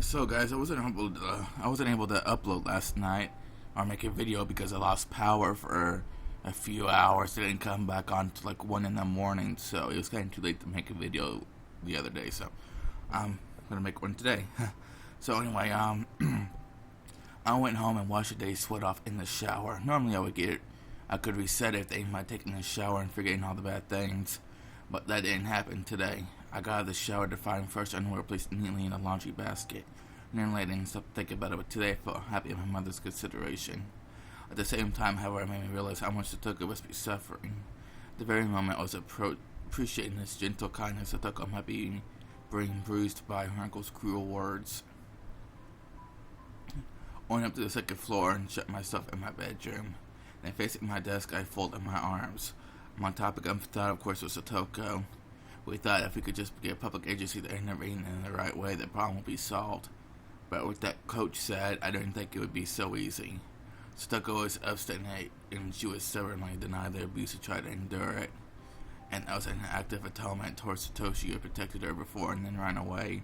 So, guys, I wasn't able to upload last night or make a video because I lost power for a few hours. It didn't come back on to like 1 in the morning, so it was kind of too late to make a video the other day. So, I'm gonna make one today. So anyway, I went home and washed a day's sweat off in the shower. Normally, I could reset everything by taking a shower and forgetting all the bad things, but that didn't happen today. I got out of the shower to find fresh underwear placed neatly in a laundry basket. And then later, I didn't stop thinking about it, but today I felt happy at my mother's consideration. At the same time, however, it made me realize how much the Toko must be suffering. At the very moment I was appreciating this gentle kindness, the Toko might be being bruised by her uncle's cruel words. I went up to the second floor and shut myself in my bedroom. Then facing my desk, I folded my arms. My topic of thought, of course, was Satoko. We thought if we could just get a public agency that had never eaten in the right way, the problem would be solved. But with that coach said, I didn't think it would be so easy. Satoko was obstinate, and she would stubbornly deny the abuse and try to endure it. And that was an act of atonement towards Satoshi, who had protected her before and then ran away.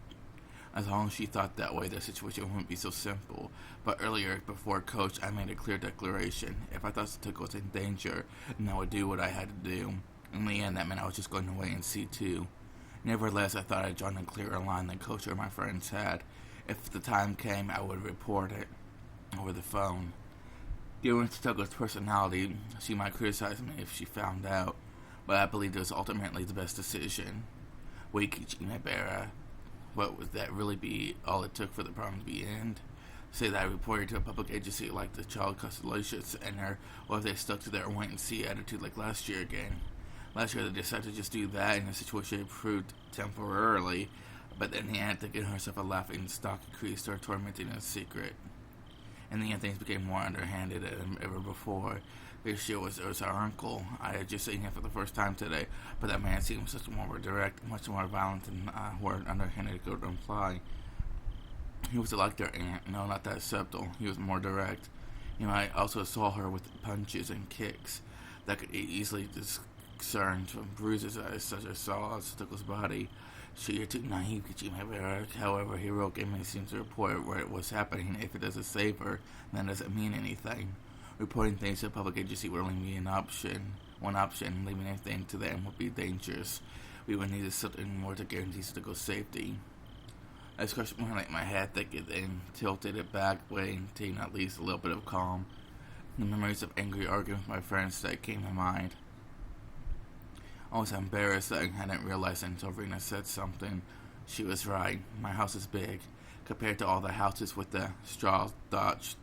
As long as she thought that way, the situation wouldn't be so simple. But earlier, before Coach, I made a clear declaration. If I thought Satoko was in danger, then I would do what I had to do. In the end, that meant I was just going to wait and see too. Nevertheless, I thought I'd drawn a clearer line than Coach or my friends had. If the time came, I would report it over the phone. Given Satoko's personality, she might criticize me if she found out, but I believed it was ultimately the best decision. Waikichi what would that really be all it took for the problem to be end? Say that I reported to a public agency like the Child Custodial Center, or if they stuck to their wait and see attitude like last year again. Last year they decided to just do that and the situation improved temporarily, but then the aunt thinking herself a laughing stock increased her tormenting in secret. In the end, things became more underhanded than ever before. This year was our uncle. I had just seen him for the first time today, but that man seemed much more direct, much more violent than word underhanded could imply. He was like their aunt, no, not that subtle. He was more direct. I also saw her with punches and kicks that could easily discern from bruises such as saw on Stuckle's body. You're too naive, Kichimabera. However, heroic inmate seems to report where it was happening. If it doesn't save her, then that doesn't mean anything. Reporting things to a public agency would only be an option. One option, leaving anything to them would be dangerous. We would need something more to guarantee Stuckle's safety. I scratched my head thick and tilted it back, waiting to at least a little bit of calm. The memories of angry arguments with my friends that came to mind. I was embarrassed that I hadn't realized until Rena said something. She was right. My house is big. Compared to all the houses with the straw thatched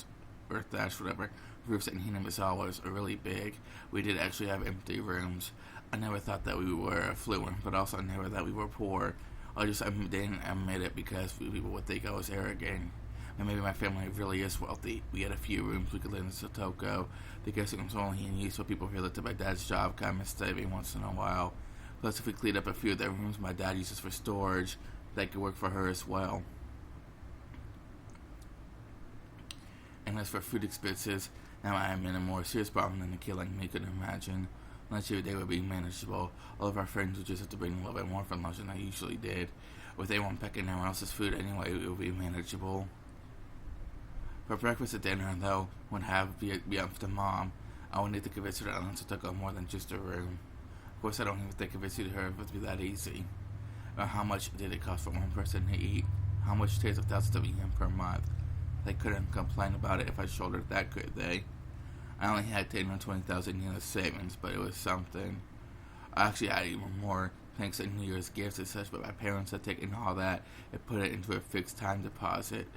roofs in Hinamizawa was really big. We did actually have empty rooms. I never thought that we were affluent, but also never that we were poor. I just didn't admit it because people would think I was arrogant. And maybe my family really is wealthy. We had a few rooms we could live in Satoko. The guest room was only in use for people who lived at my dad's job, kind of staying once in a while. Plus, if we cleaned up a few of the rooms my dad uses for storage, that could work for her as well. And as for food expenses, now I am in a more serious problem than a kid like me could imagine. Last year they would be manageable. All of our friends would just have to bring a little bit more for lunch than I usually did. If they weren't pecking everyone else's food anyway, it would be manageable. For breakfast and dinner, though, would have be up to Mom. I would need to convince her that Alan took on more than just a room. Of course, I don't even think convincing her would be that easy. But how much did it cost for one person to eat? How much tens of thousands of yen per month? They couldn't complain about it if I shouldered that, could they? I only had 10 or 20,000 yen of savings, but it was something. I actually had even more thanks to New Year's gifts and such, but my parents had taken all that and put it into a fixed time deposit.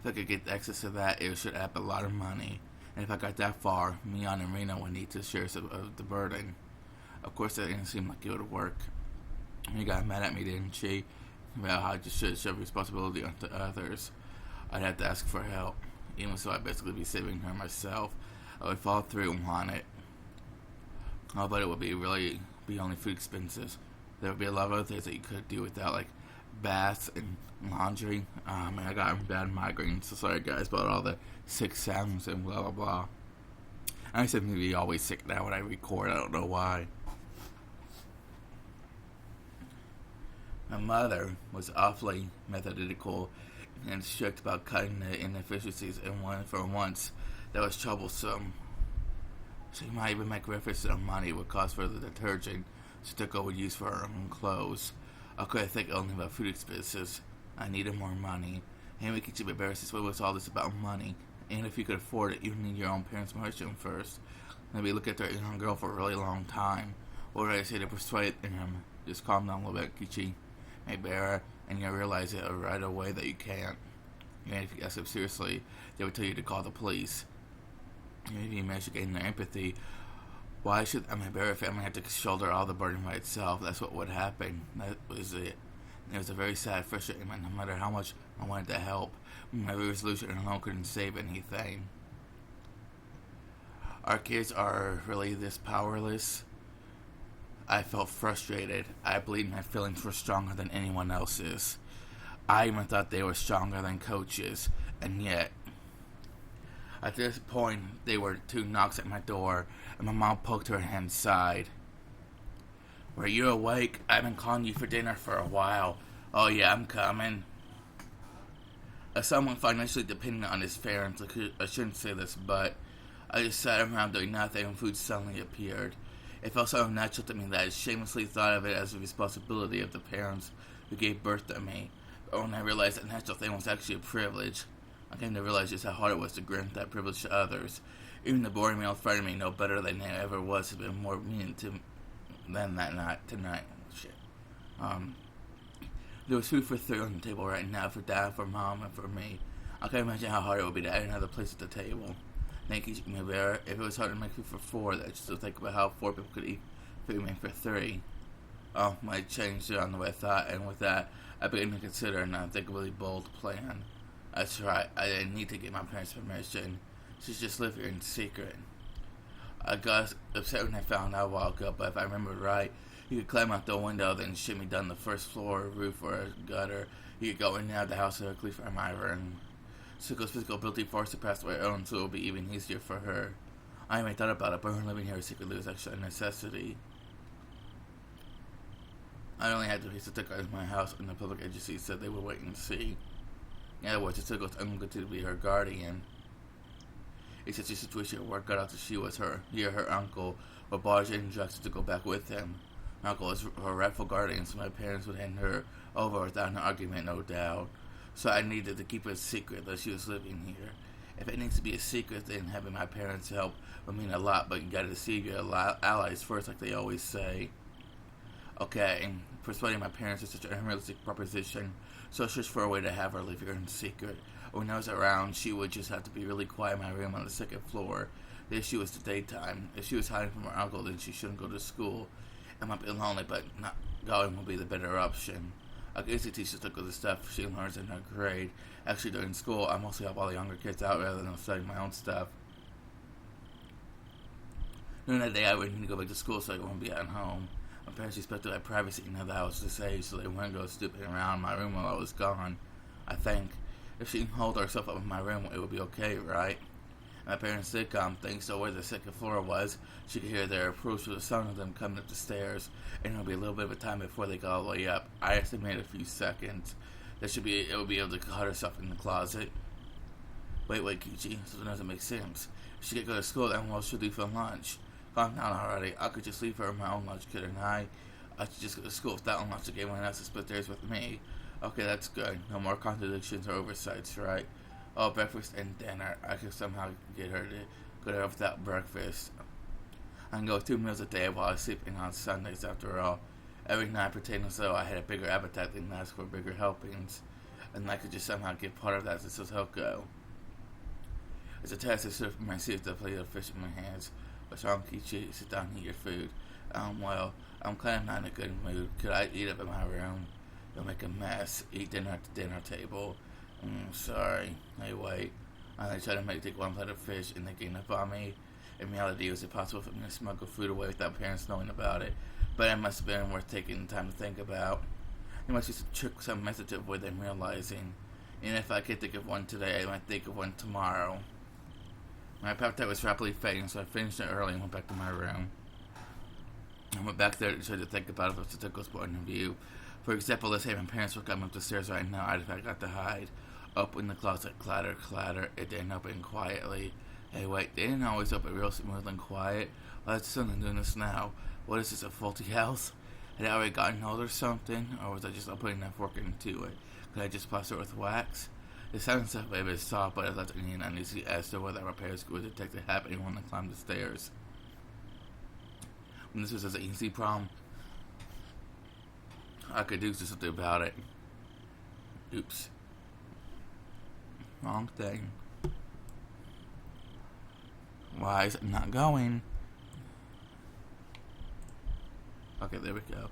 If I could get access to that, it should add up a lot of money. And if I got that far, Mion and Rena would need to share some of the burden. Of course, that didn't seem like it would work. You got mad at me, didn't she? About how I just should shove responsibility onto others. I'd have to ask for help. Even so, I'd basically be saving her myself. I would follow through and want it. Oh, but it would be only food expenses. There would be a lot of other things that you could do without, like baths and laundry. I got bad migraines, so sorry guys about all the sick sounds and blah blah blah. I seem to be always sick now when I record, I don't know why. My mother was awfully methodical and strict about cutting the inefficiencies in one for once that was troublesome. She might even make reference to the money would cost for the detergent Satoko would use for her own clothes. I couldn't think only about food expenses. I needed more money. And we could keep embarrassed. What was all this about money? And if you could afford it, you need your own parents' permission first. Maybe look at their young girl for a really long time. What did I say to persuade him? Just calm down a little bit, Kichi. Maybe and you'll realize it right away that you can't. And if you ask them seriously, they would tell you to call the police. Maybe you manage to gain their empathy. Why should my Barrett family have to shoulder all the burden by itself? That's what would happen. That was it. And it was a very sad, frustrating moment. No matter how much I wanted to help, my resolution alone couldn't save anything. Our kids are really this powerless. I felt frustrated. I believed my feelings were stronger than anyone else's. I even thought they were stronger than coaches. And yet, at this point, there were 2 knocks at my door, and my mom poked her hand inside. Were you awake? I've been calling you for dinner for a while. Oh yeah, I'm coming. As someone financially dependent on his parents, I shouldn't say this, but I just sat around doing nothing when food suddenly appeared. It felt so natural to me that I shamelessly thought of it as a responsibility of the parents who gave birth to me. But when I realized that natural thing was actually a privilege, I came to realize just how hard it was to grant that privilege to others. Even the boring meal in front of me, no better than it ever was, has been more mean to than that night tonight. Shit. There was food for 3 on the table right now, for Dad, for Mom, and for me. I can't imagine how hard it would be to add another place at the table. Thank you, Bear. If it was hard to make food for 4, then just to think about how 4 people could eat food made for 3. Oh, might change it on the way I thought, and with that, I began to consider an unthinkably bold plan. That's right, I didn't need to get my parents' permission. She'd just live here in secret. I got upset when I found out a while ago, but if I remember right, you could climb out the window, then shimmy down the first floor, roof, or a gutter. You could go in and out of the house directly from my room. Suko's physical ability far surpassed my own, so it would be even easier for her. I even thought about it, but her living here secretly was actually a necessity. I only had to face the ticker at my house, and the public agency said they would wait and see. In other words, it was ungood to be her guardian. It's such a situation where it got out that she was her uncle, or barged in and dragged her to go back with him. My uncle was her rightful guardian, so my parents would hand her over without an argument, no doubt. So I needed to keep it a secret that she was living here. If it needs to be a secret, then having my parents help would mean a lot, but you gotta deceive your allies first, like they always say. Okay, persuading my parents is such an unrealistic proposition, so I searched for a way to have her live here in secret. When I was around, she would just have to be really quiet in my room on the 2nd floor. The issue was the daytime. If she was hiding from her uncle, then she shouldn't go to school. It might be lonely, but not going will be the better option. I guess the teachers took all the stuff she learns in her grade. Actually, during school, I mostly help all the younger kids out rather than studying my own stuff. During that day, I would need to go back to school so I wouldn't be at home. My parents expected I had privacy in the house to say, so they wouldn't go snooping around my room while I was gone. I think if she can hold herself up in my room, it would be okay, right? My parents did come, thanks to where the 2nd floor was. She could hear their approach with the sound of them coming up the stairs, and it would be a little bit of a time before they got all the way up. I estimated a few seconds. It would be able to cut herself in the closet. Wait, Kichi, so it doesn't make sense. If she could go to school, then what should do for lunch? Calm down already. I could just leave her in my own lunch, couldn't I? I should just go to school without lunch to get anyone else to split theirs with me. Okay, that's good. No more contradictions or oversights, right? Oh, breakfast and dinner. I could somehow get her to go there without breakfast. I can go 2 meals a day while I sleep in on Sundays after all. Every night I pretend as though I had a bigger appetite than ask for bigger helpings. And I could just somehow get part of that to Sotoko. It's a test to serve my seat with a plate of fish in my hands. What's wrong, Kichi? Sit down and eat your food. Well, I'm kind of not in a good mood. Could I eat up in my room? You'll make a mess. Eat dinner at the dinner table. Sorry. Hey, wait. I tried to take one plate of fish and they gave up on me. In reality, it was impossible for me to smuggle food away without parents knowing about it. But it must have been worth taking the time to think about. It must be some trick, some method to avoid them realizing. And if I could think of one today, I might think of one tomorrow. My appetite was rapidly fading, so I finished it early and went back to my room. I went back there to try to think about it from Sotoko's point of view. For example, let's say my parents were coming up the stairs right now. I'd have got to hide. Open the closet, clatter, clatter. It didn't open quietly. Hey, wait, they didn't always open real smooth and quiet. Why is someone doing this now? What is this, a faulty house? Had I already gotten old or something? Or was I just not putting enough work into it? Could I just plaster it with wax? It sounded stuff a bit soft, but it left me uneasy as to whether repairs would detect it happening when I climbed the stairs. When this was an easy problem, I could do something about it. Oops. Wrong thing. Why is it not going? Okay, there we go.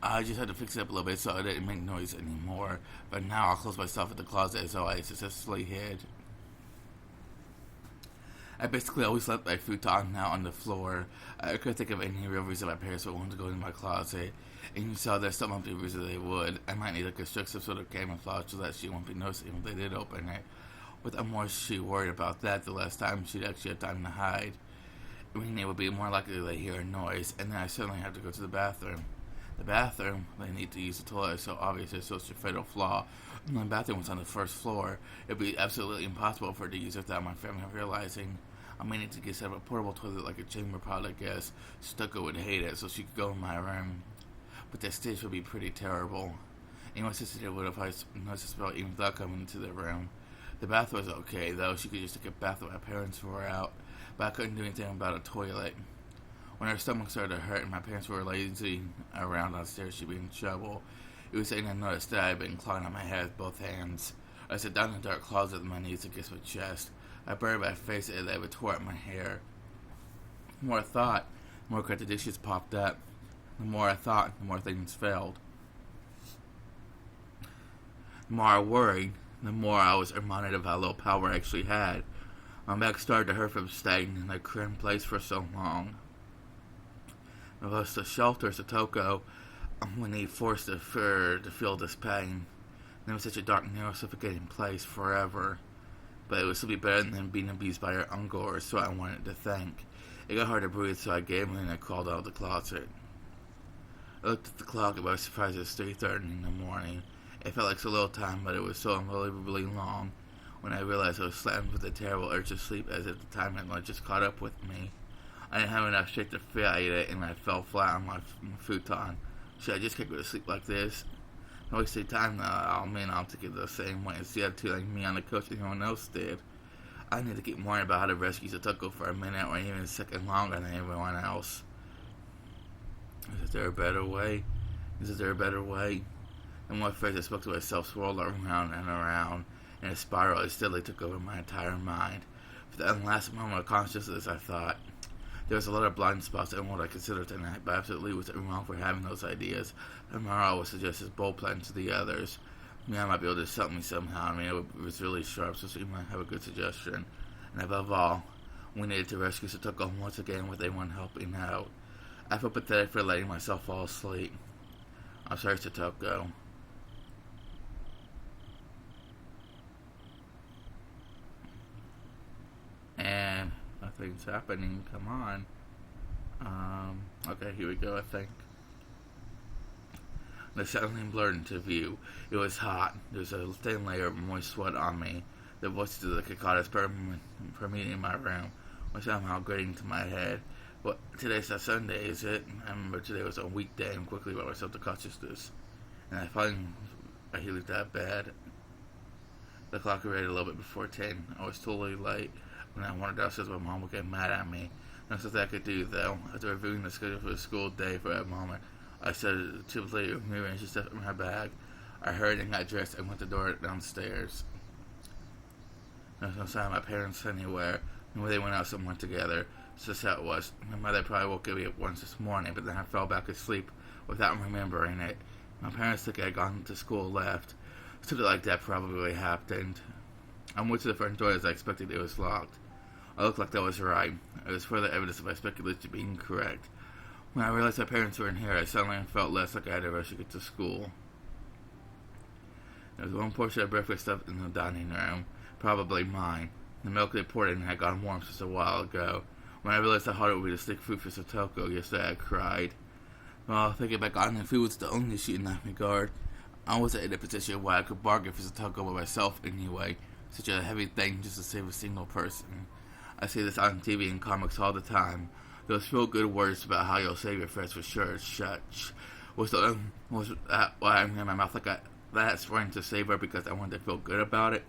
I just had to fix it up a little bit so I didn't make noise anymore. But now I'll close myself in the closet as though I successfully hid. I basically always left my futon out on the floor. I couldn't think of any real reason my parents would want to go into my closet. And you saw there's some other reason they would. I might need to construct some sort of camouflage so that she won't be noticing when they did open it. But the more she worried about that, the less time she'd actually have time to hide. I mean, it would be more likely they hear a noise, and then I certainly have to go to the bathroom. The bathroom, they need to use the toilet, so obviously it's such a fatal flaw. My bathroom was on the first floor. It'd be absolutely impossible for her to use it without my family realizing. I may need to get set up a portable toilet like a chamber pot, I guess. Stucco would hate it, so she could go in my room. But the stitch would be pretty terrible. Anyone sensitive would have noticed the smell even without coming into the room. The bath was okay, though. She could just take a bath when my parents were out, but I couldn't do anything about a toilet. When her stomach started to hurt and my parents were lazy around downstairs, she'd be in trouble. It was then I noticed that I had been clawing on my head with both hands. I sat down in the dark closet with my knees against my chest. I buried my face as I would tore at my hair. The more I thought, the more contradictions popped up. The more I thought, the more things failed. The more I worried, the more I was reminded of how little power I actually had. My back started to hurt from staying in a cramped place for so long. It was the shelter, Satoko, when he forced her to feel this pain. And it was such a dark, narrow, suffocating place forever. But it would still be better than being abused by her uncle, or so I wanted to think. It got hard to breathe, so I gave in and I crawled out of the closet. I looked at the clock and I was surprised it was 3:30 in the morning. It felt like so little time, but it was so unbelievably long. When I realized I was slammed with a terrible urge to sleep, as if the time had just caught up with me. I didn't have enough strength to fight it, and I fell flat on my futon. Should I just go to sleep like this? No wasting time now. I'll take it the same way instead of telling me on the couch everyone else did. I need to keep worrying about how to rescue Satoko for a minute or even a second longer than everyone else. Is there a better way? Is there a better way? The more phrase I spoke to myself swirled around and around, and a spiral that steadily took over my entire mind. For the last moment of consciousness, I thought. There was a lot of blind spots in what I considered tonight, but absolutely was wrong for having those ideas. And morale would suggest his bold plan to the others. I might be able to help me somehow. It was really sharp, so she might have a good suggestion. And above all, we needed to rescue Satoko once again with anyone helping out. I felt pathetic for letting myself fall asleep. I'm sorry, Satoko. And nothing's happening. Come on. Okay, here we go, I think. The suddenly blurred into view. It was hot. There was a thin layer of moist sweat on me. The voices of the cicadas permeating in my room were somehow grating to my head. But today's not Sunday, is it? I remember today was a weekday and quickly brought myself to consciousness. And I looked at bed. The clock read a little bit before 10. I was totally late. When I wandered downstairs, my mom would get mad at me. That's nothing I could do, though. After reviewing the schedule for the school day for a moment, I said timidly, rearranged the stuff in my bag. I hurried and got dressed and went the door downstairs. There was no sign of my parents anywhere, and they went out somewhere together. So that's how it was. My mother probably woke me up once this morning, but then I fell back asleep without remembering it. My parents think I had gone to school and left. Something like that probably happened. I went to the front door as I expected. It was locked. I looked like that was right. It was further evidence of my speculation being correct. When I realized my parents were in here, I suddenly felt less like I had to rush to get to school. There was one portion of breakfast left in the dining room, probably mine. The milk they poured in had gone warm since a while ago. When I realized how hard it would be to stick food for Satoko, yesterday I cried. Well, thinking back on it, food was the only issue in that regard. I wasn't in a position where I could bargain for Satoko by myself anyway. Such a heavy thing just to save a single person. I see this on TV and comics all the time. Those feel good words about how you'll save your friends for sure. Such. Was that why I'm in my mouth like that's trying to save her because I wanted to feel good about it?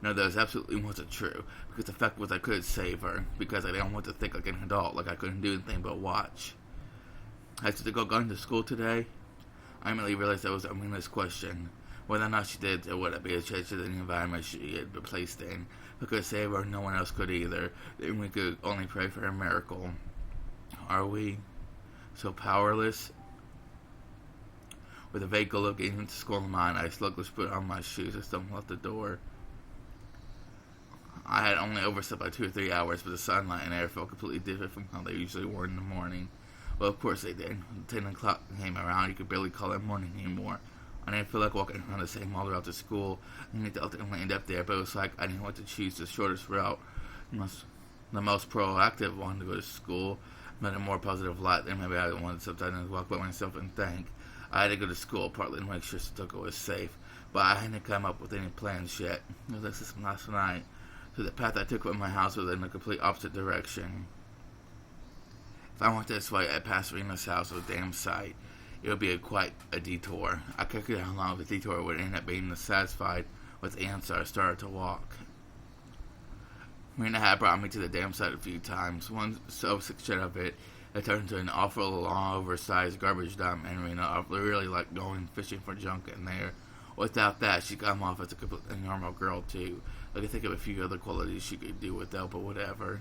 No, that absolutely wasn't true. Because the fact was I couldn't save her. Because I didn't want to think like an adult, like I couldn't do anything but watch. Has Satoko gone to school today? I immediately realized that was a meaningless question. Whether or not she did, it wouldn't be a change to the environment she had been placed in. I could save her, no one else could either. Then we could only pray for a miracle. Are we so powerless? With a vague goal of getting into school in mind, I sluggishly put on my shoes and stumbled out the door. I had only overslept by 2 or 3 hours, but the sunlight and air felt completely different from how they usually were in the morning. Well, of course they did. When 10 o'clock came around, you could barely call it morning anymore. I didn't feel like walking around the same all throughout the school. I need to ultimately end up there, but it was like I didn't want to choose the shortest route. The most proactive one to go to school, but a more positive light than maybe I wanted sometimes walk by myself and think. I had to go to school, partly to make sure Satoko was safe, but I hadn't come up with any plans yet. It was like last night, so the path I took from my house was in the complete opposite direction. If I went this way, I'd pass Rena's house with a damn sight. It would be quite a detour. I calculated how long the detour would end up being satisfied with the answer. I started to walk. Rena had brought me to the damn site a few times. One so section of it turned into an awful long, oversized garbage dump, and Rena really liked going fishing for junk in there. Without that, she'd come off as a completely normal girl, too. I could think of a few other qualities she could do without, but whatever.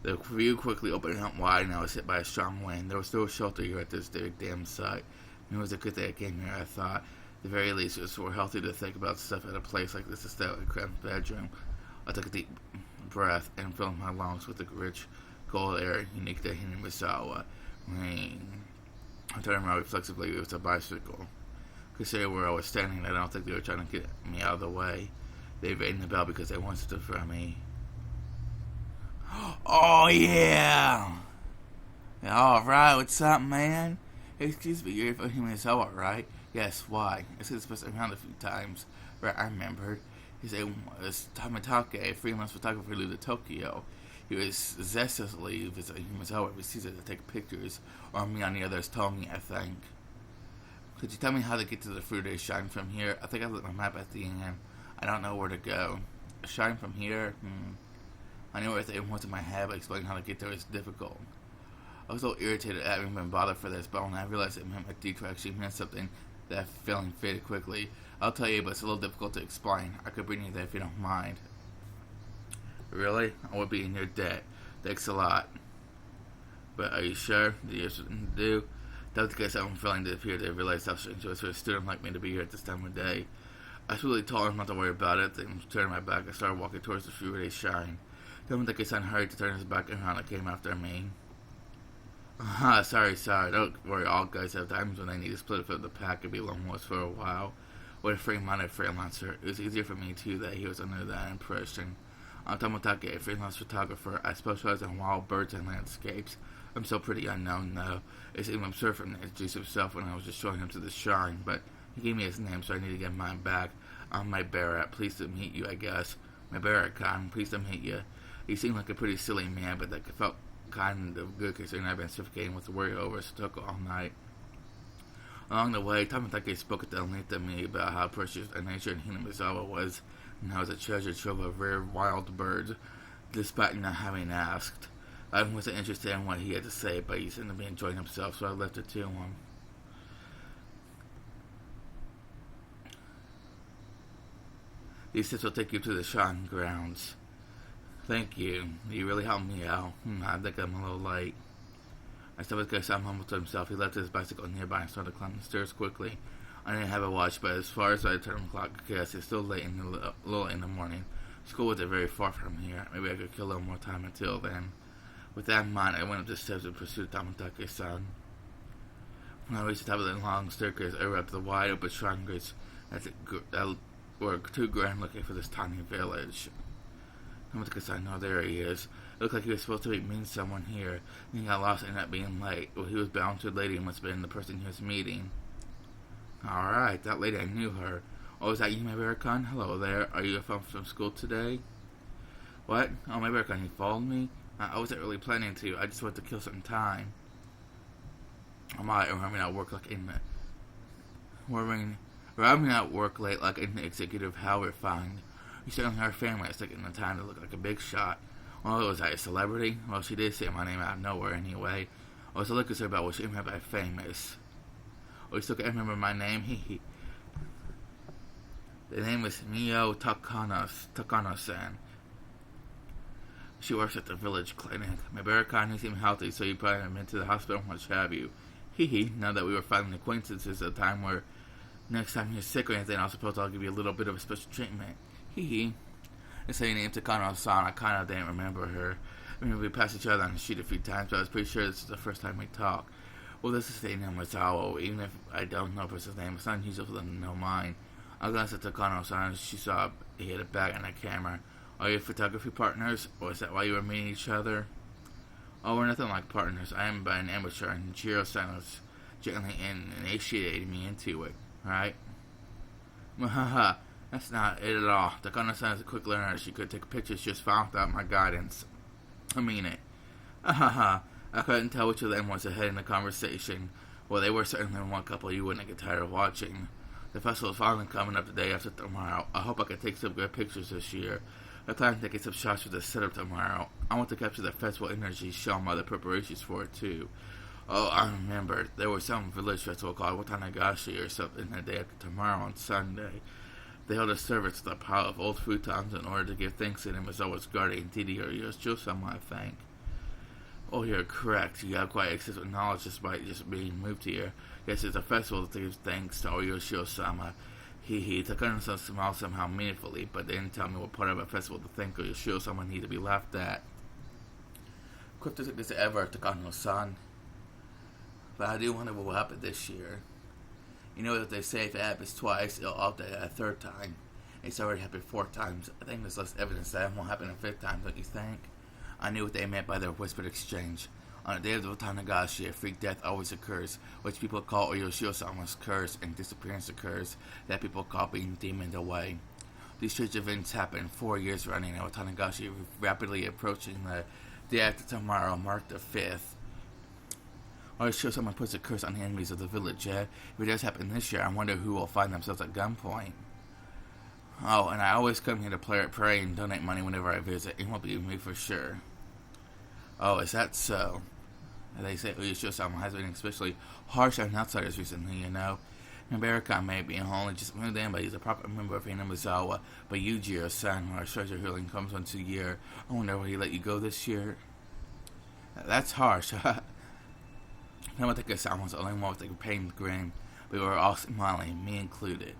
The view quickly opened up wide, and I was hit by a strong wind. There was no shelter here at this damn site. And it was a good thing I came here, I thought. At the very least, it was more healthy to think about stuff at a place like this instead of a cramped bedroom. I took a deep breath and filled my lungs with the rich, cold air unique to Hinimasawa. I turned around reflexively. It was a bicycle. Considering where I was standing, I don't think they were trying to get me out of the way. They rang the bell because they wanted to from me. Oh, yeah! Alright, what's up, man? Excuse me, you're from Hinimasawa, right? Yes, why? I said this person around a few times. Right, I remembered. His name was Tamatake, a freelance photographer who lived in Tokyo. He was zealously visiting Hinimasawa every season to take pictures, or me on the others told me, I think. Could you tell me how to get to the Fruit Shrine from here? I think I looked at my map at the end. I don't know where to go. A shrine from here? I knew everything was in my head, but explaining how to get there is difficult. I was so irritated at having been bothered for this, but when I realized it meant my detour actually meant something, that feeling faded quickly. I'll tell you, but it's a little difficult to explain. I could bring you there if you don't mind. Really? I would be in your debt. Thanks a lot. But are you sure? Do you have something to do? That was because I'm feeling to appear to realize how strange it was for a student like me to be here at this time of day. I was really told him not to worry about it. Then turning my back, I started walking towards the Fruit Shrine. Don't think his son hurried to turn his back around and came after me. Sorry. Don't worry, all guys have times when they need to split up from the pack and be loneliness for a while. What a free-minded freelancer. It was easier for me, too, that he was under that impression. I'm Toмотake, a freelance photographer. I specialize in wild birds and landscapes. I'm still pretty unknown, though. It seemed absurd for him to introduce himself when I was just showing him to the shrine, but he gave me his name, so I need to get mine back. I'm my Barrett. Pleased to meet you, I guess. My Barrett-con. Pleased to meet you. He seemed like a pretty silly man, but that felt kind of good considering I've been suffocating with worry over Satoko all night. Along the way, Tamatake spoke at length to me about how precious a nature in Hinimasawa was, and how it was a treasure trove of rare wild birds, despite not having asked. I wasn't interested in what he had to say, but he seemed to be enjoying himself, so I left it to him. These steps will take you to the shrine grounds. Thank you. You really helped me out. I think I'm a little late. I stopped because Sam humbled to himself. He left his bicycle nearby and started climbing the stairs quickly. I didn't have a watch, but as far as I turned the clock, I guess it's still late in the morning. School wasn't very far from here. Maybe I could kill a little more time until then. With that in mind, I went up the steps in pursuit of Tamatake's-san. When I reached the top of the long staircase, I erupted the wide open shrine gates that were too grand looking for this tiny village. I'm because I know there he is. It looked like he was supposed to be meeting someone here, and he got lost and ended up being late. Well, he was bound to a lady and must have been the person he was meeting. Alright, that lady, I knew her. Oh, is that you, my Bearcon? Hello there. Are you from school today? What? Oh, my Bearcon, you followed me? I wasn't really planning to. I just wanted to kill some time. I might, or I'm not work like in the... I'm not work late like an executive how refined. You certainly are family that's taking the time to look like a big shot. Well, was I a celebrity? Well, she did say my name out of nowhere anyway. I was looking at about what she meant by famous. Oh, you still can't remember my name? The name is Mio Takano-san. She works at the village clinic. My Bearcon, he seemed healthy, so you probably haven't been to the hospital, much have you. Now that we were finally acquaintances, at a time where next time you're sick or anything, I suppose I'll give you a little bit of a special treatment. They say your name Takano-san. I kind of didn't remember her. I mean, we passed each other on the street a few times, but I was pretty sure this is the first time we talked. Well, this is the name Mizawa. Even if I don't know his name, it's not unusual for them to know mine. I glanced at Takano-san, and she saw he had a bag and a camera. Are you photography partners, or is that why you were meeting each other? Oh, we're nothing like partners. I am but an amateur, and Jiro-san was gently initiating me into it, right? Haha, that's not it at all. Takano-san is a quick learner. She could take pictures just fine without my guidance. I mean it. Haha, I couldn't tell which of them was ahead in the conversation. Well, they were certainly one couple you wouldn't get tired of watching. The festival is finally coming up the day after tomorrow. I hope I can take some good pictures this year. I plan to get some shots for the setup tomorrow. I want to capture the festival energy shown by the preparations for it too. Oh, I remember. There was some village festival called Tatarigoroshi or something the day after tomorrow on Sunday. They held a service with a pile of old futons in order to give thanks to him as always guardian Didi or Yoshio-sama, I think. Oh, you're correct. You have quite extensive knowledge despite just being moved here. Yes, it's a festival that gives thanks to Yoshio-sama. Takano-san smiled somehow meaningfully, but they didn't tell me what part of a festival to thank Yoshio-sama need to be laughed at. Cryptic as ever, Takano-san. But I do wonder what will happen this year. You know that they say if it happens twice, it'll alter it a third time. It's already happened 4 times. I think there's less evidence that it won't happen a 5th time, don't you think? I knew what they meant by their whispered exchange. On the day of the Tanagashi, a freak death always occurs, which people call Yoshio-sama's curse, and disappearance occurs, that people call being demoned away. These strange events happen 4 years running, and with Tanagashi rapidly approaching the day after tomorrow, marked the 5th. Yoshio-sama puts a curse on the enemies of the village, If it does happen this year, I wonder who will find themselves at gunpoint. Oh, and I always come here to pray and donate money whenever I visit. It won't be me for sure. Oh, is that so? They say Yoshio-sama has been especially harsh on outsiders recently, you know. Bearcon may be only just moved in, but he's a proper member of Hinamizawa. But you, Jiro-san, our treasure healing comes once a year. I wonder will he let you go this year? That's harsh. Tamatake-san was the only one with a pain grin, but we were all smiling, me included.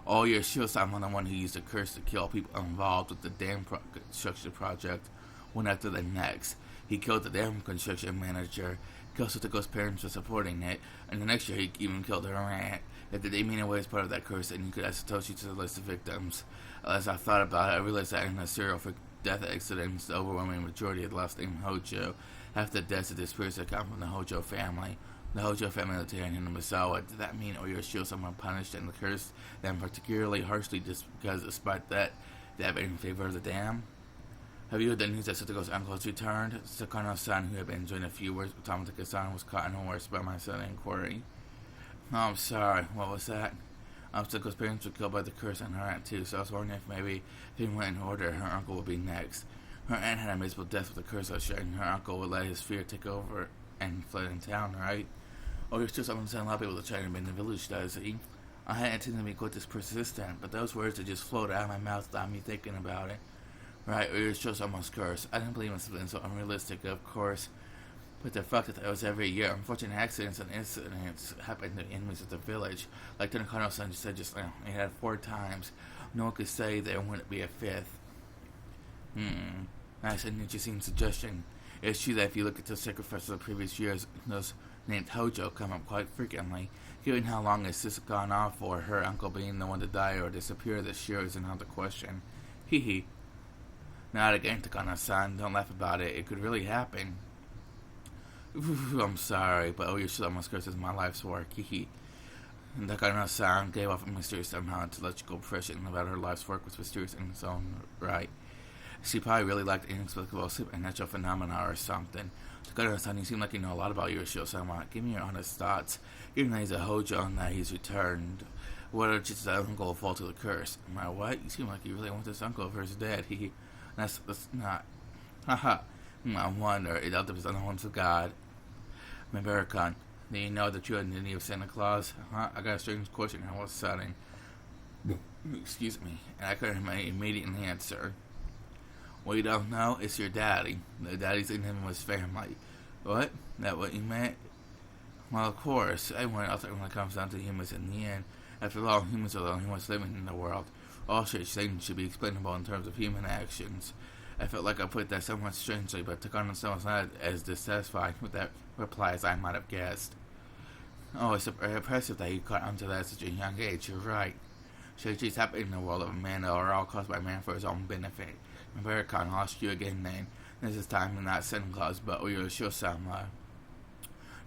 Oh, Yoshio-san was the one who used a curse to kill people involved with the dam construction project, one after the next. He killed the dam construction manager, killed Satoko's parents for supporting it, and the next year he even killed her aunt. If the demon was part of that curse, then you could add Satoshi to the list of victims. As I thought about it, I realized that in a serial death accidents, the overwhelming majority of the last name Hojo. Half the deaths of this person come from the Hojo family. The Hojo family military in Mizawa. Did that mean Yoshio-sama punished and cursed them particularly harshly just because, despite that, they have been in favor of the dam? Have you heard the news that Satoko's uncle has returned? Sakano-san, who had been enjoying a few words with Tamatake-san, was caught unawares by my sudden inquiry. Oh, I'm sorry. What was that? Satoko's parents were killed by the curse and her aunt too, so I was wondering if maybe if things went in order, her uncle would be next. Her aunt had a miserable death with the curse I was sharing. Her uncle would let his fear take over and fled in town, right? Oh, you're still something to send a lot of people to try to be in the village, does he? I hadn't intended to be quite this persistent, but those words that just floated out of my mouth without me thinking about it. Right, or you're still someone's curse. I didn't believe in something so unrealistic, of course. But the fact that it was every year, unfortunate accidents and incidents happened to the enemies of the village. Like Tanakano-san said just now, it had 4 times. No one could say there wouldn't be a 5th. That's an interesting suggestion. It's true that if you look at the sacrifices of previous years, those named Hojo come up quite frequently. Given how long has this gone on for, her uncle being the one to die or disappear this year is another question. Hee hee. Not again, Takano-san. Don't laugh about it. It could really happen. I'm sorry, but Oyashiro curse is my life's work. Hee. And Takano-san gave off a mysterious somehow intellectual impression about her life's work was mysterious in its own right. She probably really liked inexplicable supernatural phenomena or something. Takano-san, you seem like you know a lot about Yoshio-sama. Give me your honest thoughts. Given that he's a hojo and that he's returned, what are just his uncle fall to the curse? Am I what? You seem like you really want this uncle of hers dead. That's not. Haha. I wonder. It ultimately is on the horns of God. Mabarakan, do you know the true identity of Santa Claus? Huh? I got a strange question I was sudden. Excuse me. And I couldn't immediately answer. Well, you don't know? It's your daddy. The daddy's in him was family. What? That what you meant? Well, of course. Everyone else when it comes down to humans in the end. After all, humans are the only ones living in the world. All such things should be explainable in terms of human actions. I felt like I put that somewhat strangely, but Takano-san was not as dissatisfied with that reply as I might have guessed. Oh, it's impressive that you caught on to that at such a young age. You're right. Tragedies happen in the world of man that are all caused by man for his own benefit. American, I'll ask you again then. This time not Santa Claus, but Oyashio-sama.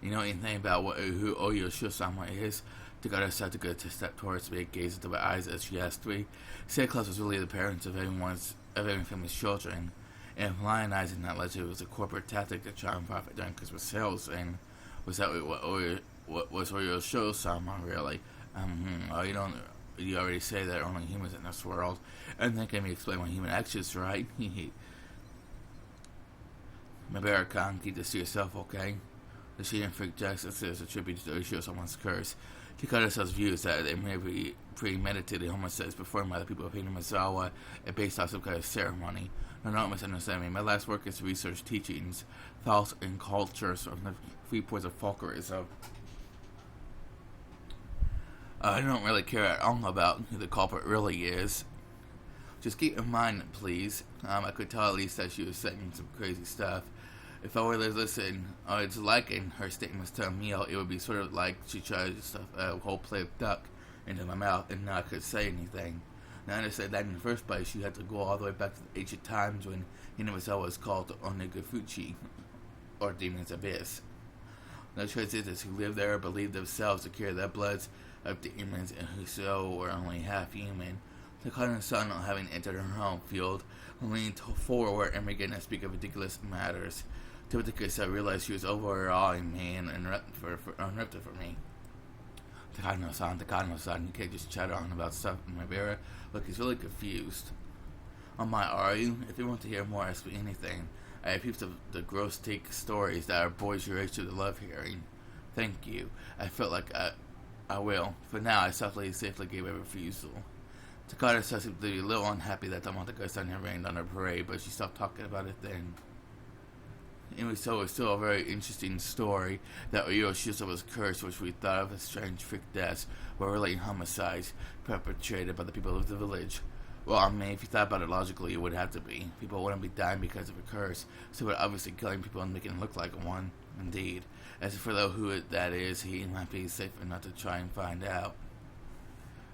You know anything about who Oyashio-sama is? Takano-san took a step towards me, gazed into my eyes as Ch.3. Santa Claus was really the parents of every family's children, and lionizing that legend was a corporate tactic to try and profit during Christmas sales. And was that what was Oyashio-sama really? Oh, you already say there are only humans in this world, and then can we explain what human actions, right? Mabarakan, keep this to yourself, okay? The cheating freak justice is attributed to Oyashio-sama's curse. Takano-san's view is that they may be premeditated homicides performed by the people of Hinamizawa and based off some kind of ceremony. No, don't misunderstand me. My last work is to research teachings, thoughts, and cultures from the three points of folklorism. I don't really care at all about who the culprit really is. Just keep in mind, please. I could tell at least that she was saying some crazy stuff. If I were to listen to liken her statements to a meal, it would be sort of like she tried to stuff a whole plate of duck into my mouth and not could say anything. Now, I understand that in the first place, you had to go all the way back to the ancient times when Hinamizawa was called Onegafuchi, or Demon's Abyss. The truth is that who lived there believed themselves to carry the bloods of demons and who so were only half human. Takano-san, not having entered her home field, leaned forward and began to speak of ridiculous matters. To I realized she was overawing me and interrupted for me. Takano-san, you can't just chatter on about stuff in my vera. Look, he's really confused. Oh my, are you? If you want to hear more, ask me anything. I have heaps of the gross take stories that our boys your age should love hearing. Thank you. I felt like I will. For now, I safely gave a refusal. Takano-san seemed to be a little unhappy that Tamataka-san had rained on her parade, but she stopped talking about it then. It was still a very interesting story that Oyashio was cursed, which we thought of as strange freak deaths, were really homicides perpetrated by the people of the village. Well, I mean, if you thought about it logically, it would have to be. People wouldn't be dying because of a curse, so we're obviously killing people and making it look like one. Indeed. As for who that is, he might be safer not to try and find out.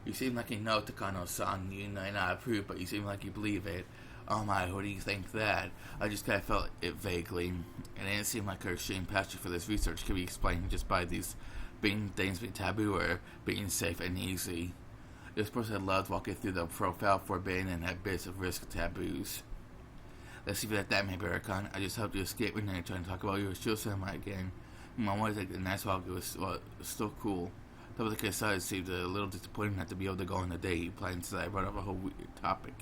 You seem like you know, Takano-san. You may not approve, but you seem like you believe it. Oh my, who do you think that? I just kind of felt it vaguely, and it didn't seem like her extreme passion for this research could be explained just by these being taboo or being safe and easy. This person had loved walking through the profile forbidden and had bits of risk taboos. Let's leave it at that, Mabarakan. I just hope you escape when you're trying to talk about your Shio-sama again. I wanted to take the nice walk. It was still cool. Though the Kasai seemed a little disappointing not to be able to go on the date he planned, so I brought up a whole weird topic.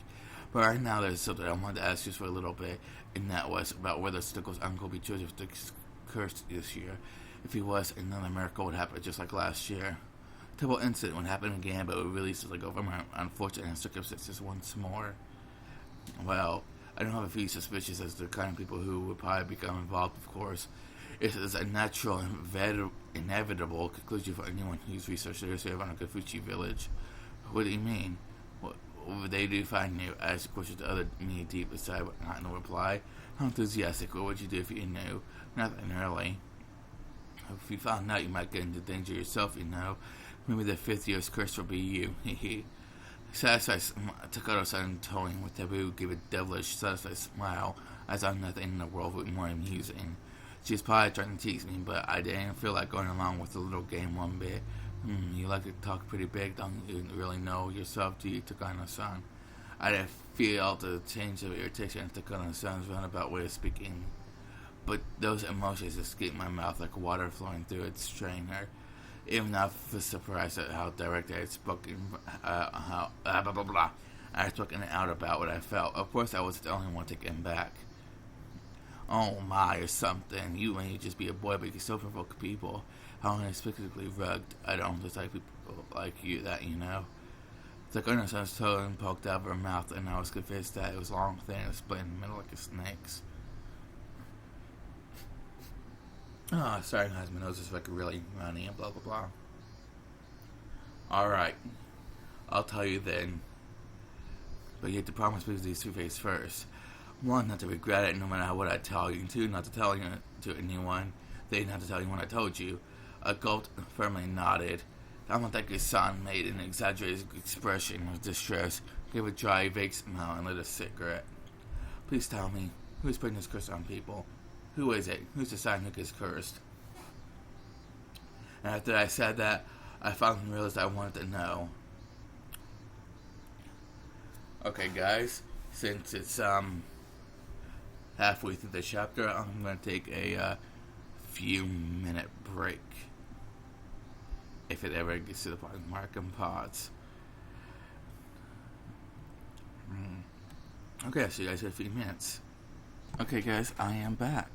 But right now, there's something I wanted to ask you for a little bit, and that was about whether Stickle's uncle be judged with the curse this year. If he was, another miracle would happen just like last year. A terrible incident would happen again, but it would really sort of go from unfortunate circumstances once more. Well, I don't have a few suspicions as to the kind of people who would probably become involved, of course. It is a natural and inevitable conclusion for anyone who's researched the history of Onagafuchi village. What do you mean? What would they do find you? I asked the question to other me deep beside but not no reply. How enthusiastic. What would you do if you knew? Nothing really. If you found out, you might get into danger yourself, you know. Maybe the 5th year's curse will be you. Takaro-san toying with Taboo gave a devilish, satisfied smile, as though nothing in the world would be more amusing. She was probably trying to tease me, but I didn't feel like going along with the little game one bit. You like to talk pretty big, don't you really know yourself, do you, Takano-san? I didn't feel the change of irritation in Takano-san's roundabout way of speaking, but those emotions escaped my mouth like water flowing through its strainer. Even I was surprised at how direct I had spoken, blah blah blah. I had spoken out about what I felt. Of course, I was the only one taken back. Oh my, or something. You may just be a boy, but you can still provoke people. How unexpectedly rugged. I don't just like people like you that, you know. The Gunnarson's tongue poked out of her mouth, and I was convinced that it was long, thin, and split in the middle like a snake's. Oh, sorry guys, my nose is like really runny and blah blah blah. Alright, I'll tell you then. But you have to promise me these 2 things first. 1, not to regret it no matter what I tell you. 2, not to tell it to anyone. 3, not to tell anyone I told you. Gold firmly nodded. Amateki-san made an exaggerated expression of distress, gave a dry, vague smile, and lit a cigarette. Please tell me, who's putting this curse on people? Who is it? Who's the sign who gets cursed? And after I said that, I finally realized I wanted to know. Okay, guys, since it's halfway through the chapter, I'm going to take a few minute break. If it ever gets to the point of mark and pause. Okay, I'll see you guys in a few minutes. Okay, guys, I am back.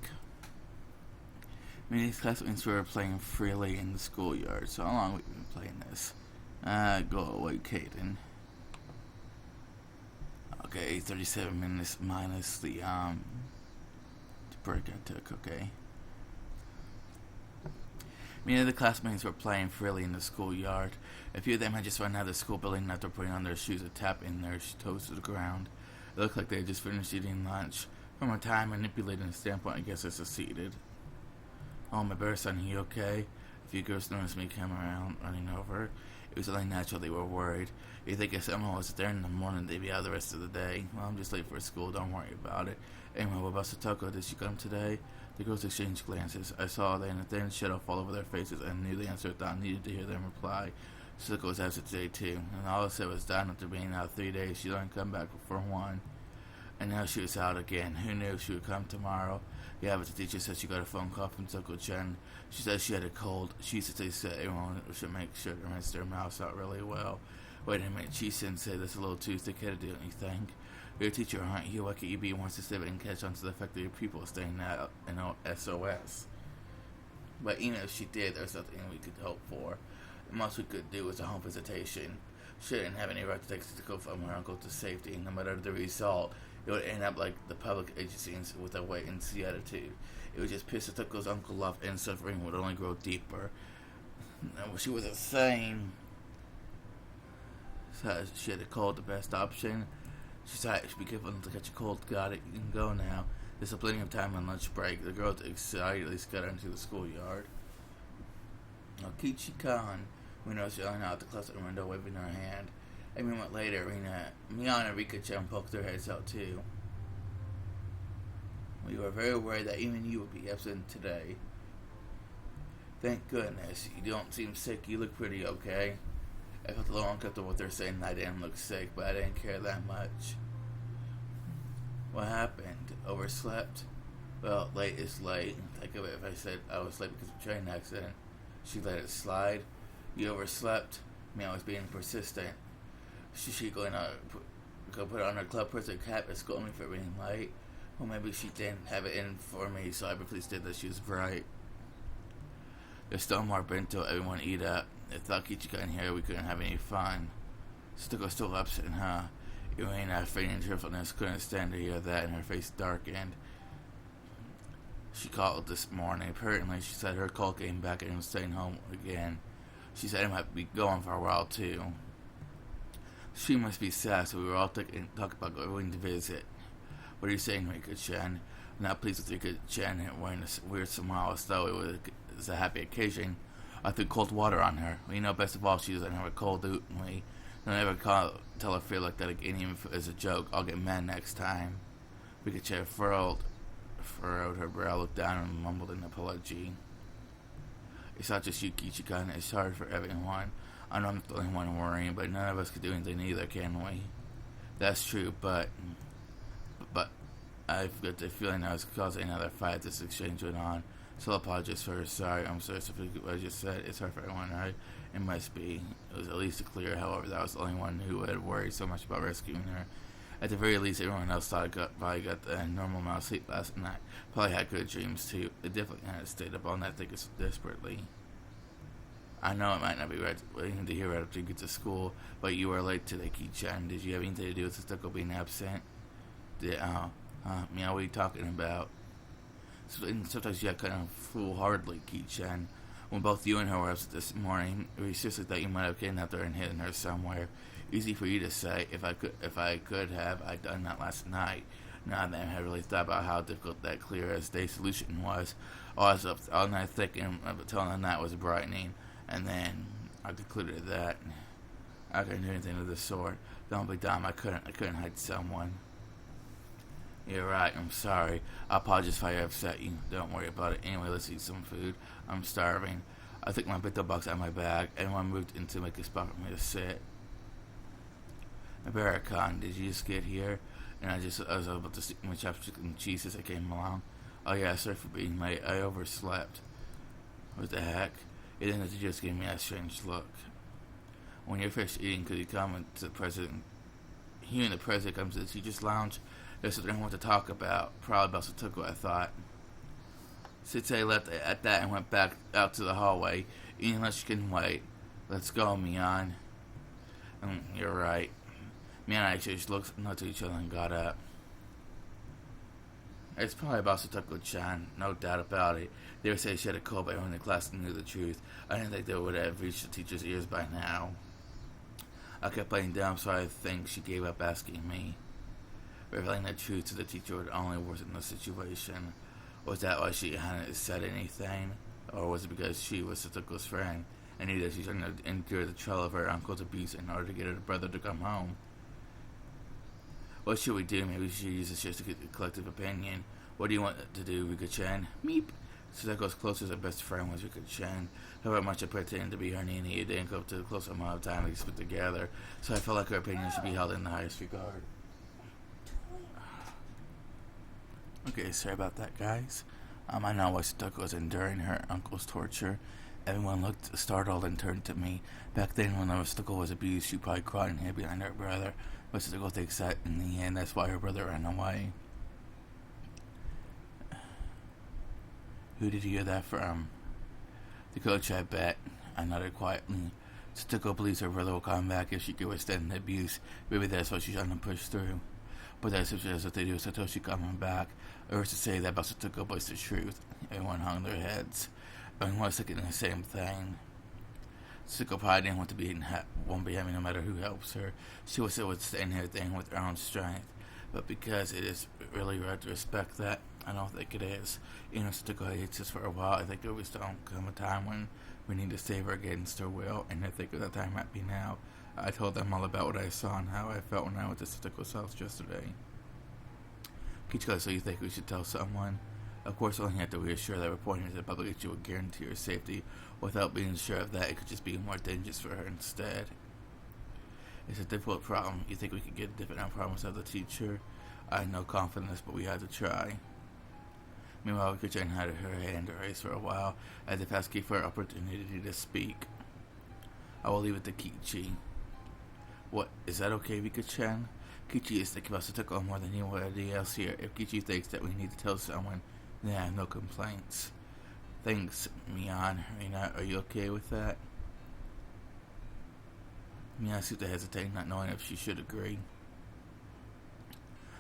Me and these classmates were playing freely in the schoolyard. So how long have we been playing this? Go away, Caden. Okay, 37 minutes minus the break I took. Okay. Me and the classmates were playing freely in the schoolyard. A few of them had just run out of the school building after putting on their shoes and tapping their toes to the ground. It looked like they had just finished eating lunch. From a time manipulating standpoint, I guess I succeeded. Oh, my bear son, he okay? A few girls noticed me come around, running over. It was only natural they were worried. You think if someone was there in the morning, they'd be out the rest of the day. Well, I'm just late for school, don't worry about it. Anyway, what about Satoko? Did she come today? The girls exchanged glances. I saw they in a thin shadow fall over their faces and knew the answer without needing to hear them reply. Satoko was absent today, too, and all I said was down after being out 3 days. She didn't come back for 1. And now she was out again. Who knew she would come tomorrow? Yeah, but the teacher said she got a phone call from Toko-chan. She said she had a cold. She used to say everyone should make sure to rinse their mouths out really well. Wait a minute, Chi-sensei, that's a little too thick-headed, don't you think? You're a teacher, aren't you? Why can't you be one sensitive and catch on to the fact that your people are staying out in SOS? But even if she did, there's nothing we could hope for. The most we could do was a home visitation. She didn't have any right to take Toko from her uncle to safety. No matter the result, it would end up like the public agencies with a wait-and-see attitude. It would just piss Toko's uncle off, and suffering would only grow deeper. And she wasn't saying she had a cold, the best option. She said, be careful not to catch a cold. Got it, you can go now. There's plenty of time on lunch break. The girls excitedly scattered into the schoolyard. Kichi-kan, we noticed yelling out the classroom window, waving her hand. A moment later, Mian and Rika-chan poked their heads out too. We were very worried that even you would be absent today. Thank goodness. You don't seem sick. You look pretty okay. I felt a little uncomfortable with her saying that I didn't look sick, but I didn't care that much. What happened? Overslept? Well, late is late. Think of it if I said I was late because of a train accident. She let it slide. You overslept? I was being persistent. She going to go put on her club person cap and scold me for being late? Well, maybe she didn't have it in for me, so I briefly stated that she was bright. There's still more bento everyone eat up. If Takichi got in here, we couldn't have any fun. Stuko's still upset, huh? Irina, feigning cheerfulness, couldn't stand to hear that, and her face darkened. She called this morning. Apparently, she said her cold came back and was staying home again. She said it might be going for a while, too. She must be sad, so we were all talking about going to visit. What are you saying, Rika-chan? I'm not pleased with Rika-chan wearing a weird smile as though it was a happy occasion. I threw cold water on her. We know best of all she doesn't have a cold, do we? Don't ever tell her feel like that again, even if it's a joke. I'll get mad next time. Pikachu furrowed her brow, looked down, and mumbled an apology. It's not just you, Kichi-kun. It's hard for everyone. I know I'm not the only one worrying, but none of us could do anything either, can we? That's true, but I've got the feeling I was causing another fight. This exchange went on. So I'll apologize for her. Sorry, I'm sorry for what I just said. It's hard for everyone, right? It must be. It was at least clear, however, that I was the only one who had worried so much about rescuing her. At the very least, everyone else thought I probably got the normal amount of sleep last night. Probably had good dreams, too. It definitely had stayed up all night thinking desperately. I know it might not be waiting to hear right after you get to school, but you were late today, Ki-chan. Did you have anything to do with the Stucco being absent? What are you talking about? Sometimes you act kind of foolhardily, Ki-chan. When both you and her were upset this morning, we seriously thought you might have kidnapped her and hidden her somewhere. Easy for you to say. If I could have, I'd done that last night. Now that I had really thought about how difficult that clear as day solution was. I was up all night thinking until the night was brightening, and then I concluded that I couldn't do anything of the sort. Don't be dumb. I couldn't hide someone. You're right, I'm sorry. I apologize if I upset you. Don't worry about it. Anyway, let's eat some food. I'm starving. I took my bento box out of my bag. Everyone moved in to make a spot for me to sit. Barracan, did you just get here? And I was about to stick my chopstick and cheese as I came along. Oh yeah, sorry for being late. I overslept. What the heck? It didn't just give me a strange look. When you're finished eating, could you come to the president? He and the president comes to the teacher's lounge. There's something I want to talk about. Probably about Satoko, I thought. Sitei left at that and went back out to the hallway. Unless you can wait. Let's go, Mion. You're right. Mion and I just looked at each other and got up. It's probably about Satoko-chan, no doubt about it. They would say she had a cold, but everyone in the class knew the truth. I didn't think they would have reached the teacher's ears by now. I kept playing dumb, so I think she gave up asking me. Revealing the truth to the teacher would only worsen the situation. Was that why she hadn't said anything? Or was it because she was Satoko's friend and knew that she shouldn't endure the trial of her uncle's abuse in order to get her brother to come home? What should we do? Maybe we should use this just to get a collective opinion. What do you want to do, Rika-chan? Meep. Satoko's closest and best friend was Rika-chan. However much I pretended to be her nini, it didn't go up to the close amount of time we spent together, so I felt like her opinion should be held in the highest regard. Okay, sorry about that, guys. I know why Satoko was enduring her uncle's torture. Everyone looked startled and turned to me. Back then, when Satoko was abused, she probably cried and hid behind her brother. But Satoko thinks that in the end, that's why her brother ran away. Who did you hear that from? The coach, I bet. I nodded quietly. Satoko believes her brother will come back if she can withstand the abuse. Maybe that's what she's trying to push through. But that's just what they do with Satoshi coming back. Or to say that about Satoko, but it's the truth. Everyone hung their heads. Everyone was thinking the same thing. Satoko probably didn't want to won't be happy no matter who helps her. She would still withstand everything with her own strength. But because it is really right to respect that, I don't think it is. Even if Satoko hates us for a while, I think there will still come a time when we need to save her against her will, and I think that time might be now. I told them all about what I saw and how I felt when I went to Satoko's house yesterday. Kichiko, so you think we should tell someone? Of course, only have to reassure that reporting to the public that you would guarantee her safety. Without being sure of that, it could just be more dangerous for her instead. It's a difficult problem. You think we could get a different promise of the teacher? I had no confidence, but we had to try. Meanwhile, Rika-chan had her hand raised for a while, as if asking for an opportunity to speak. I will leave it to Kichi. What, is that okay, Rika-chan? Kichi is thinking about Satoko more than anybody else here. If Kichi thinks that we need to tell someone, then I have no complaints. Thanks, Mion. Rina, are you okay with that? Mion seemed to hesitate, not knowing if she should agree.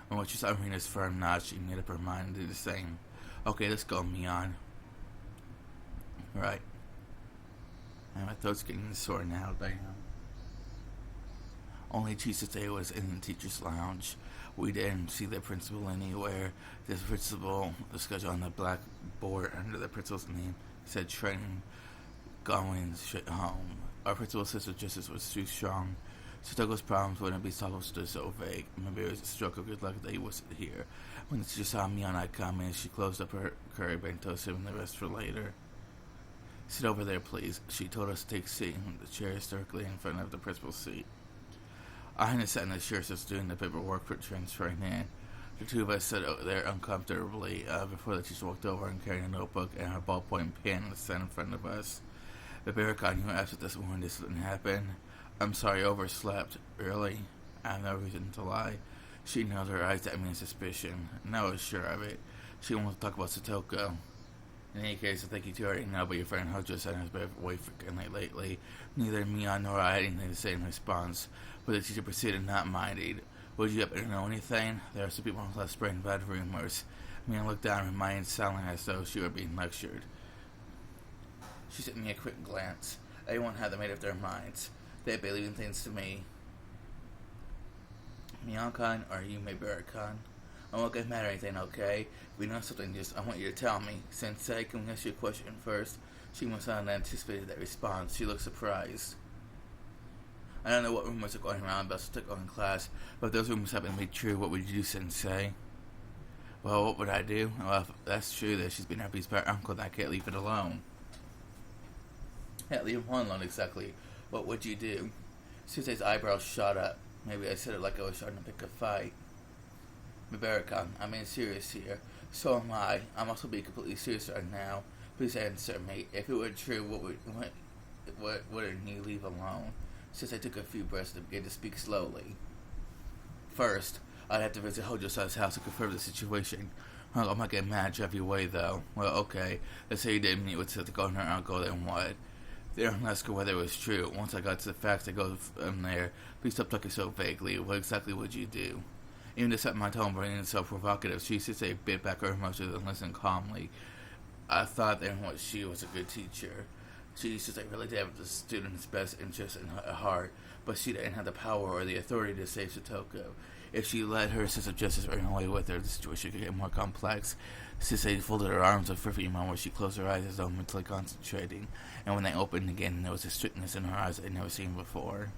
When she saw Rina's firm nod, she made up her mind and did the same. Okay, let's go, Mion. Right. And my throat's getting sore now, damn. Only Ch.3 was in the teacher's lounge. We didn't see the principal anywhere. The principal, the schedule on the blackboard under the principal's name, said training going straight home. Our principal's sense of justice was too strong. Satoko's problems wouldn't be solved so vague. Maybe it was a stroke of good luck that he wasn't here. When she saw me on I come in, she closed up her curry bento, saving the rest for later. Sit over there, please. She told us to take a seat in the chair directly in front of the principal's seat. I hadn't sat in the chair since doing the paperwork for transferring in. The two of us sat there uncomfortably before the teacher walked over and carried a notebook and her ballpoint pen and sat in front of us. But Barricade, you were absent this morning. This didn't happen. I'm sorry, I overslept. Really? I have no reason to lie. She nailed her eyes at me in suspicion, and I was sure of it. She wanted to talk about Satoko. In any case, I think you two already know, but your friend Hojo-san has been away frequently lately. Neither Mion nor I had anything to say in response, but the teacher proceeded, not minding. Would you happen to know anything? There are some people in class spreading bad rumors. Mion looked down, her mind sounding as though she were being lectured. She sent me a quick glance. Everyone had made up their minds. They had been leaving things to me. Mion-kan, or you may Barricade. I won't get mad or anything, okay? If we know something, I want you to tell me. Sensei, can we ask you a question first? She must not have anticipated that response. She looked surprised. I don't know what rumors are going around about Satoko in class, but if those rumors happen to be true, what would you do, Sensei? Well, what would I do? Well, if that's true, that she's been abused by her uncle, then I can't leave it alone. Can't leave him alone, exactly. What would you do? Sensei's eyebrows shot up. Maybe I said it like I was starting to pick a fight. Barricade, I'm being serious here. So am I. I'm also being completely serious right now. Please answer me. If it were true, what wouldn't you leave alone? Since I took a few breaths and began to speak slowly. First, I'd have to visit Hojo-san's house to confirm the situation. I might get mad drive you away, though. Well, okay. Let's say you didn't meet with Satoko and her uncle, then what? They don't ask her whether it was true. Once I got to the facts, I go from there. Please stop talking so vaguely. What exactly would you do? Even despite my tone being so provocative, she used to bit back her emotions and listen calmly. I thought then what she was a good teacher. She used to really did have the student's best interest in her heart, but she didn't have the power or the authority to save Satoko. If she let her sense of justice run away with her, the situation could get more complex. Sensei folded her arms for a few moments where she closed her eyes as though mentally concentrating, and when they opened again, there was a strictness in her eyes I'd never seen before.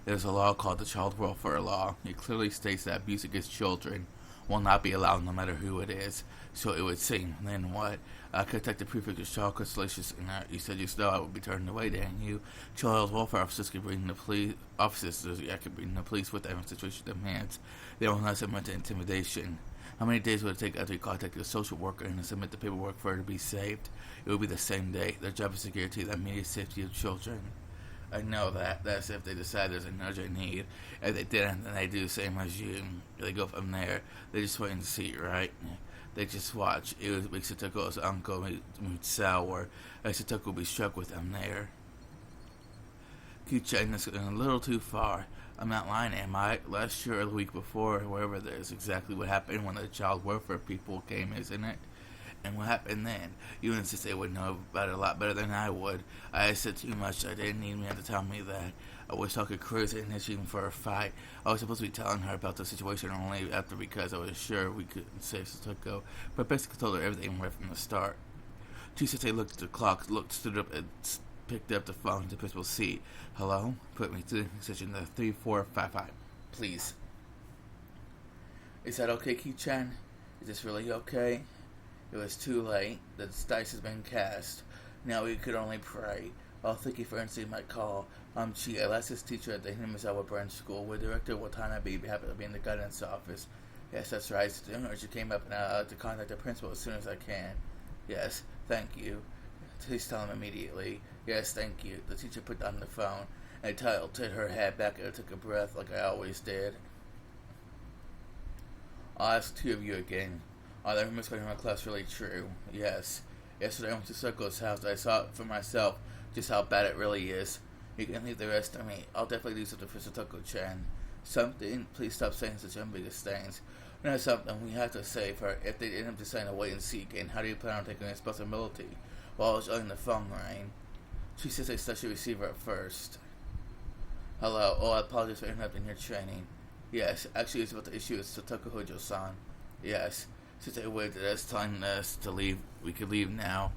There's a law called the Child Welfare Law. It clearly states that abuse against children will not be allowed no matter who it is. So it would seem. Then what? I contacted Prefecture's Child Constellations, and you said you still I would be turned away, didn't you? Child welfare officers could bring the police with them if the situation demands. They don't have submit to intimidation. How many days would it take after you contacted a social worker and submit the paperwork for her to be saved? It would be the same day. Their job is to guarantee the immediate safety of children. I know that. That's if they decide there's an urgent need. If they didn't, then they do the same as you. They go from there. They just wait and see, right? They just watch. It would make Satoko's uncle mood sour. Satoko would be struck with them there. Keep-chan, this is going a little too far. I'm not lying, am I? Last year or the week before, wherever, there's exactly what happened when the child welfare people came, isn't it? And what happened then? You insist they would know about it a lot better than I would. I said too much. I didn't need me to tell me that. I was talking crazy and itching for a fight. I was supposed to be telling her about the situation only after because I was sure we could save Satoko, but basically told her everything right from the start. Chisate looked at the clock, stood up, and picked up the phone to the principal's seat. Hello? Put me to section 3455. Please. Is that okay, Ki-chan? Is this really okay? It was too late. The dice has been cast. Now we could only pray. I'll thank you for answering my call. I'm Chi, a licensed teacher at the Hinamizawa Branch School, where Director Watanabe happened to be in the guidance office. Yes, that's right. Student urgent came up and I'll have to contact the principal as soon as I can. Yes, thank you. Please tell him immediately. Yes, thank you. The teacher put down the phone and tilted her head back and took a breath like I always did. I'll ask two of you again. Are the rumors going around class really true? Yes. Yesterday I went to Circle's house. I saw it for myself just how bad it really is. You can leave the rest to me. I'll definitely do something for Satoko-chan. Something? Please stop saying such ambiguous things. No, something. We have to save her. If they end up deciding to wait and see again, how do you plan on taking responsibility? While I was on the phone rang. She says they still should receive her at first. Hello. Oh, I apologize for interrupting your training. Yes. Actually, it's about the issue with Satoko Hojo-san. Yes. Since they waited us, telling us to leave, we could leave now.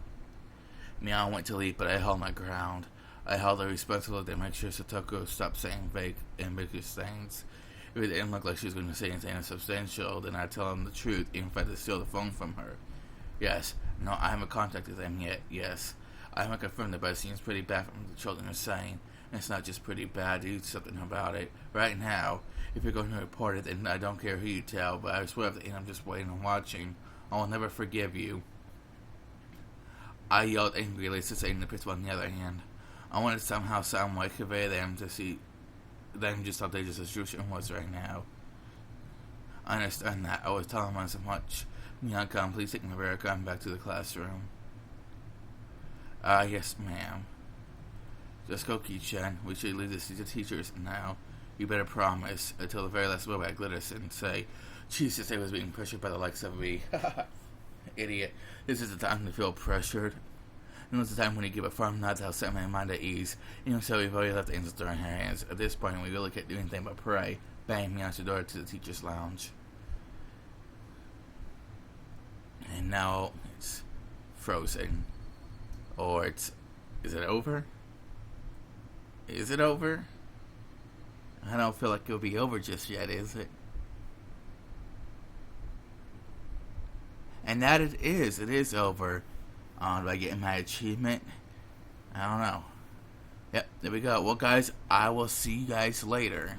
Meow went to leave, but I held my ground. I held a responsibility to make sure Satoko stopped saying vague, ambiguous things. If it didn't look like she was going to say anything substantial, then I'd tell him the truth, even if I had to steal the phone from her. Yes, no, I haven't contacted them yet, yes. I haven't confirmed it, but it seems pretty bad from what the children are saying. And it's not just pretty bad, do something about it. Right now, if you're going to report it, then I don't care who you tell, but I swear at the end I'm just waiting and watching. I will never forgive you. I yelled angrily, saying the principal on the other hand. I wanted to somehow sound like convey them to see them just how dangerous the situation was right now. I understand that. I was telling them so much. Miyako, please take my rare gun back to the classroom. Yes, ma'am. Just go, Ki-chan. We should leave this to the teachers now. You better promise, until the very last moment I glitters and say, Jesus, I was being pressured by the likes of me. Idiot. This is the time to feel pressured. And it's the time when you give a firm nod that'll set my mind at ease. So we've already left the angels in our hands. At this point, we really can't do anything but pray. Bang me out the door to the teacher's lounge. And now it's frozen. Or it's... Is it over? Is it over? I don't feel like it'll be over just yet, is it? And that it is. It is over. By getting my achievement. I don't know. Yep, there we go. Well, guys, I will see you guys later.